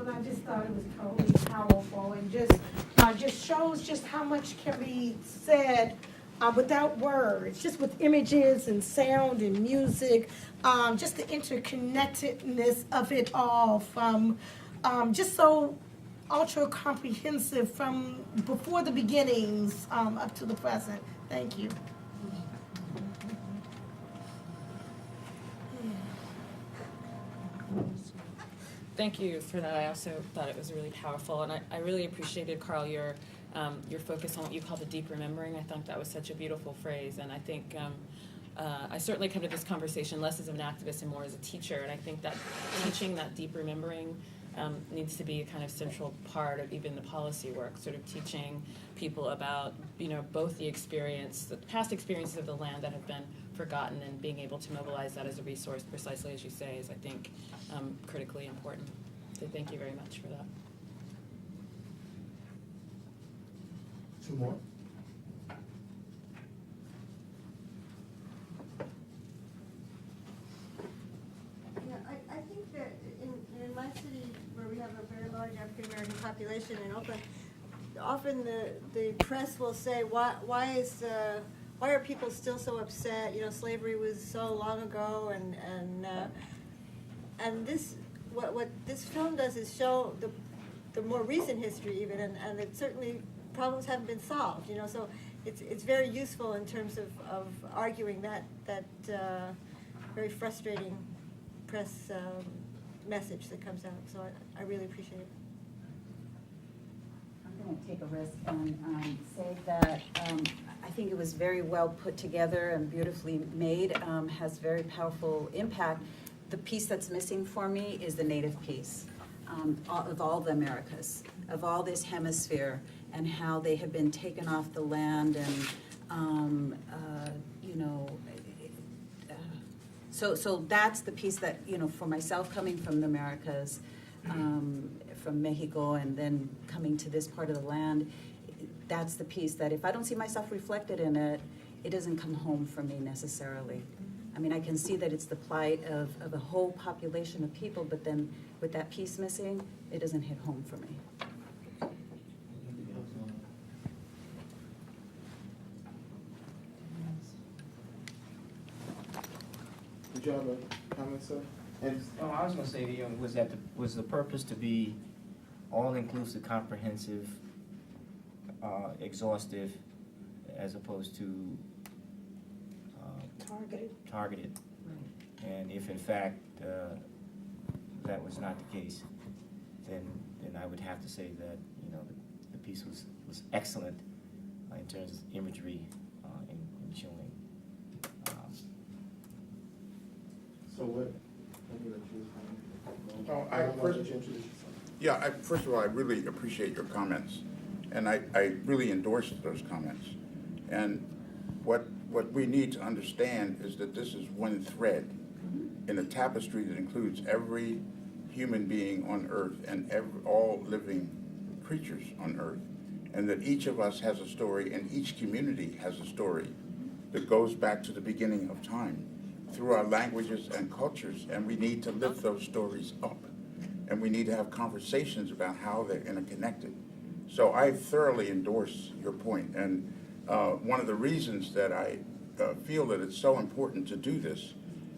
and I just thought it was totally powerful and just shows just how much can be said without words, just with images and sound and music, just the interconnectedness of it all from just so ultra comprehensive from before the beginnings up to the present. Thank you. Thank you for that. I also thought it was really powerful, and I really appreciated, Carl, your focus on what you call the deep remembering. I thought that was such a beautiful phrase, and I think I certainly come to this conversation less as an activist and more as a teacher, and I think that teaching that deep remembering needs to be a kind of central part of even the policy work, sort of teaching people about, both the past experiences of the land that have been forgotten, and being able to mobilize that as a resource, precisely as you say, is, I think, critically important. So thank you very much for that. Two more. Yeah, I think that in my city, where we have a very large African American population in Oakland, often the press will say, why are people still so upset? Slavery was so long ago, and this what this film does is show the more recent history even, and it certainly problems haven't been solved. So it's very useful in terms of arguing that very frustrating press message that comes out. So I really appreciate it. I'm going to take a risk and say that I think it was very well put together and beautifully made, has very powerful impact. The piece that's missing for me is the Native piece of all the Americas, of all this hemisphere, and how they have been taken off the land, and so that's the piece that, for myself, coming from the Americas, from Mexico, and then coming to this part of the land, that's the piece that if I don't see myself reflected in it, it doesn't come home for me necessarily. I mean, I can see that it's the plight of a whole population of people, but then with that piece missing, it doesn't hit home for me. Did you have a comment, sir? And I was going to say, was the purpose to be all-inclusive, comprehensive, exhaustive, as opposed to targeted? Right. And if in fact that was not the case, then I would have to say that the piece was excellent in terms of imagery in showing. so what? First of all, I really appreciate your comments, and I really endorse those comments. And what we need to understand is that this is one thread in a tapestry that includes every human being on Earth and all living creatures on Earth, and that each of us has a story, and each community has a story that goes back to the beginning of time through our languages and cultures, and we need to lift those stories up, and we need to have conversations about how they're interconnected. So I thoroughly endorse your point, and one of the reasons that I feel that it's so important to do this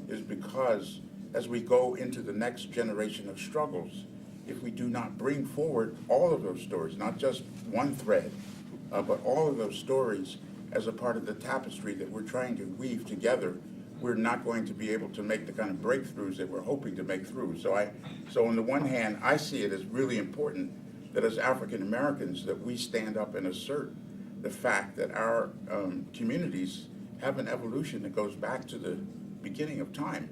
is because as we go into the next generation of struggles, if we do not bring forward all of those stories, not just one thread, but all of those stories as a part of the tapestry that we're trying to weave together, we're not going to be able to make the kind of breakthroughs that we're hoping to make through. So on the one hand, I see it as really important that as African Americans that we stand up and assert the fact that our communities have an evolution that goes back to the beginning of time.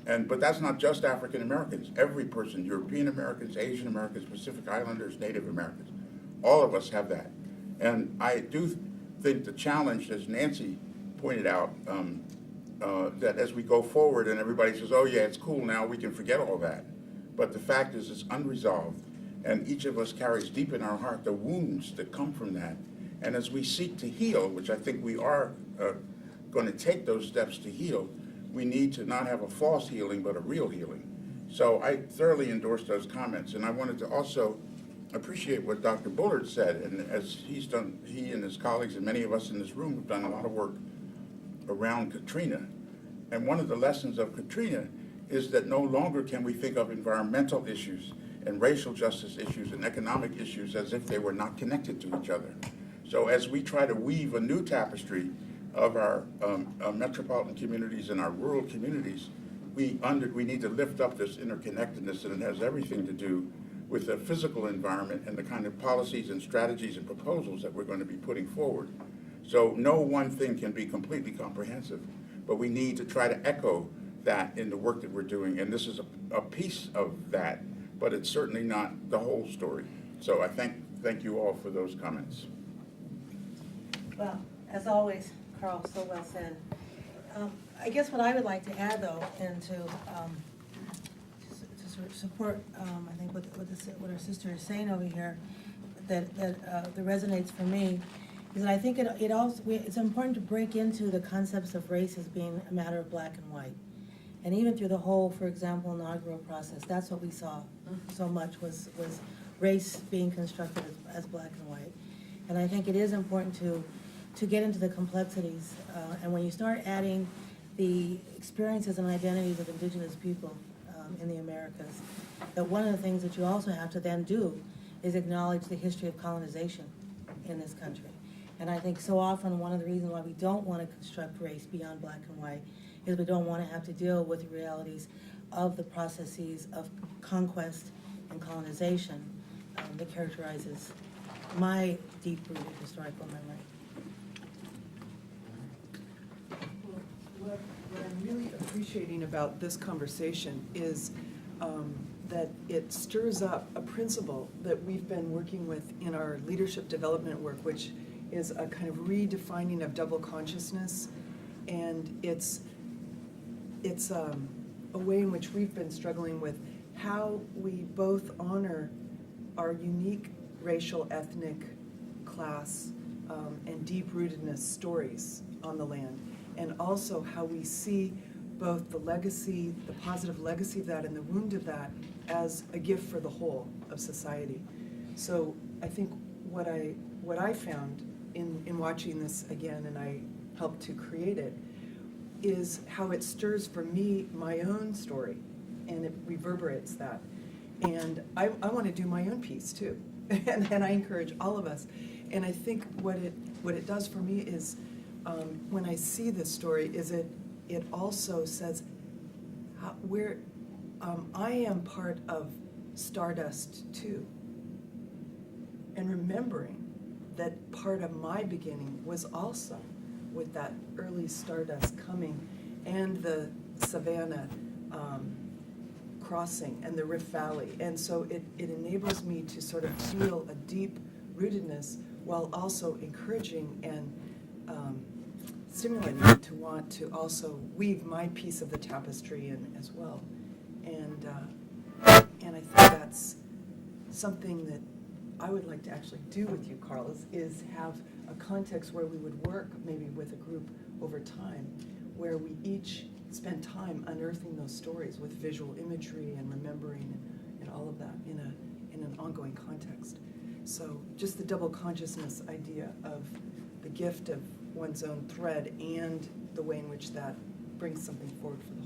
But that's not just African Americans. Every person, European Americans, Asian Americans, Pacific Islanders, Native Americans, all of us have that. And I do think the challenge, as Nancy pointed out, that as we go forward and everybody says, oh yeah, it's cool now, we can forget all that. But the fact is it's unresolved, and each of us carries deep in our heart the wounds that come from that. And as we seek to heal, which I think we are going to take those steps to heal, we need to not have a false healing, but a real healing. So I thoroughly endorse those comments, and I wanted to also appreciate what Dr. Bullard said, and as he's done, he and his colleagues and many of us in this room have done a lot of work around Katrina. And one of the lessons of Katrina is that no longer can we think of environmental issues and racial justice issues and economic issues as if they were not connected to each other. So as we try to weave a new tapestry of our metropolitan communities and our rural communities, we need to lift up this interconnectedness, and it has everything to do with the physical environment and the kind of policies and strategies and proposals that we're going to be putting forward. So no one thing can be completely comprehensive, but we need to try to echo that in the work that we're doing, and this is a piece of that, but it's certainly not the whole story. So I thank you all for those comments. Well, as always, Carl, so well said. I guess what I would like to add, though, and to sort of support, I think what our sister is saying over here, that resonates for me, is that I think it's important to break into the concepts of race as being a matter of black and white. And even through the whole, for example, inaugural process, that's what we saw so much was race being constructed as black and white. And I think it is important to get into the complexities. And when you start adding the experiences and identities of indigenous people in the Americas, that one of the things that you also have to then do is acknowledge the history of colonization in this country. And I think so often one of the reasons why we don't want to construct race beyond black and white is we don't want to have to deal with the realities of the processes of conquest and colonization that characterizes my deep-rooted historical memory. What I'm really appreciating about this conversation is that it stirs up a principle that we've been working with in our leadership development work, which is a kind of redefining of double consciousness, and it's a way in which we've been struggling with how we both honor our unique racial, ethnic, class, and deep-rootedness stories on the land, and also how we see both the legacy, the positive legacy of that and the wound of that as a gift for the whole of society. So I think what I found in watching this again, and I helped to create it, is how it stirs for me my own story, and it reverberates that. And I want to do my own piece too, and I encourage all of us. And I think what it does for me is, when I see this story, is it also says I am part of Stardust too, and remembering that part of my beginning was also with that early Stardust coming and the Savannah crossing and the Rift Valley. And so it enables me to sort of feel a deep rootedness while also encouraging and stimulating me to want to also weave my piece of the tapestry in as well. And I think that's something that I would like to actually do with you, Carl, is have a context where we would work maybe with a group over time, where we each spend time unearthing those stories with visual imagery and remembering and all of that in an ongoing context. So just the double consciousness idea of the gift of one's own thread and the way in which that brings something forward for the